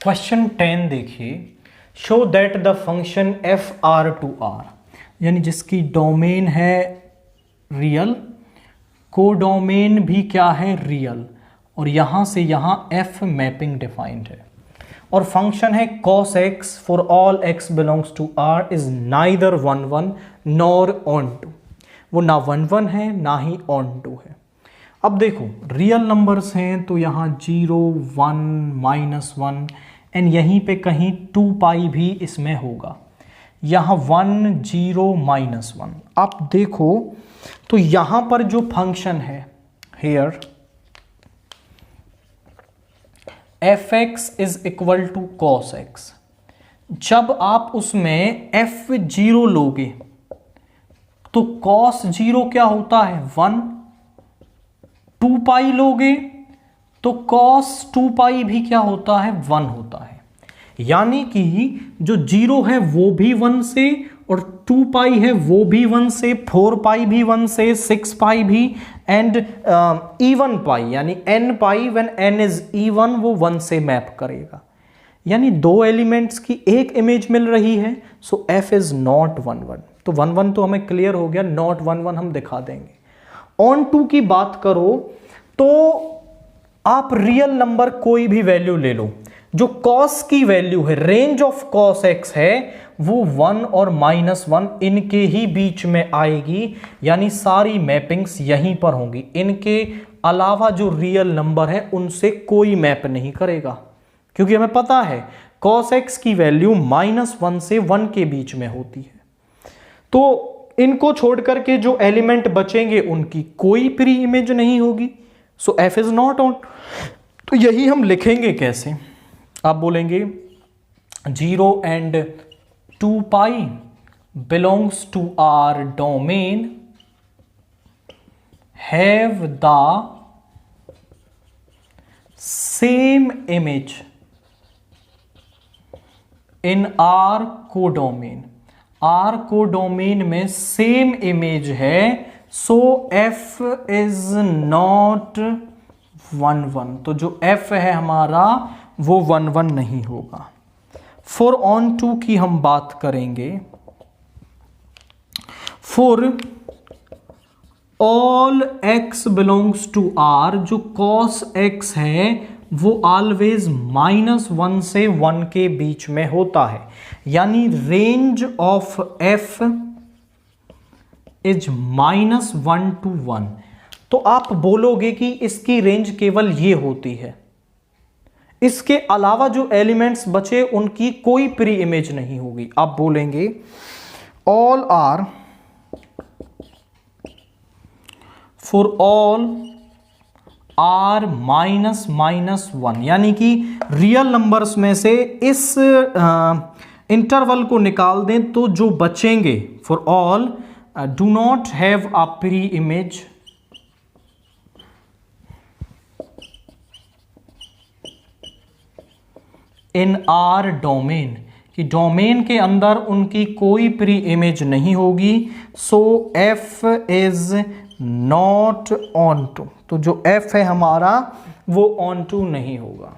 Question 10 देखिए, show that the function f R to R, यानी जिसकी डोमेन है रियल, कोडोमेन भी क्या है रियल, और यहां से यहां एफ मैपिंग डिफाइंड है, और फंक्शन है cos x for all x belongs to r is neither 1 1 nor onto, वो ना 1 1 है ना ही ऑन टू है। अब देखो रियल नंबर्स हैं तो यहाँ 0 1 -1 एंड यहीं पे कहीं 2 पाई भी इसमें होगा, यहाँ 1 0 -1। आप देखो तो यहाँ पर जो फंक्शन है here fx is equal to cos x, जब आप उसमें f0 लोगे तो cos 0 क्या होता है 1, 2 पाई लोगे तो cos 2 पाई भी क्या होता है 1 होता है, यानी कि जो 0 है वो भी 1 से और 2 पाई है वो भी 1 से, 4 पाई भी 1 से, 6 पाई भी एंड इवन पाई यानी n pi when n is even वो 1 से मैप करेगा, यानी दो एलिमेंट्स की एक इमेज मिल रही है। सो f इज नॉट 1 1, तो 1 1 तो हमें क्लियर हो गया, नॉट 1 1 हम दिखा देंगे। ऑन टू की बात करो तो आप रियल नंबर कोई भी वैल्यू ले लो, जो cos की वैल्यू है, रेंज ऑफ cos x है वो 1 और -1 इनके ही बीच में आएगी, यानी सारी मैपिंग्स यहीं पर होंगी, इनके अलावा जो रियल नंबर है उनसे कोई मैप नहीं करेगा, क्योंकि हमें पता है cos x की वैल्यू -1 से 1 के बीच में होती है। तो इनको छोड़ करके जो एलिमेंट बचेंगे उनकी कोई प्री इमेज नहीं होगी, so f is not on. तो यही हम लिखेंगे कैसे, आप बोलेंगे 0 and 2 pi belongs to R domain have the same image in R codomain, R codomain में सेम इमेज है, सो f इज नॉट 1 1, तो जो f है हमारा वो 1 1 नहीं होगा। फॉर ऑन टू की हम बात करेंगे, for all x belongs to r, जो cos x है वो ऑलवेज -1 से 1 के बीच में होता है, यानी range of f is -1 to 1। तो आप बोलोगे कि इसकी रेंज केवल ये होती है, इसके अलावा जो एलिमेंट्स बचे उनकी कोई प्री इमेज नहीं होगी। आप बोलेंगे all R for all R -1, यानी कि रियल नंबर्स में से इस इंटरवल को निकाल दें तो जो बचेंगे for all do not have a pre image in R domain, कि डोमेन के अंदर उनकी कोई प्री इमेज नहीं होगी, so f is not onto, तो जो f है हमारा वो ऑन टू नहीं होगा।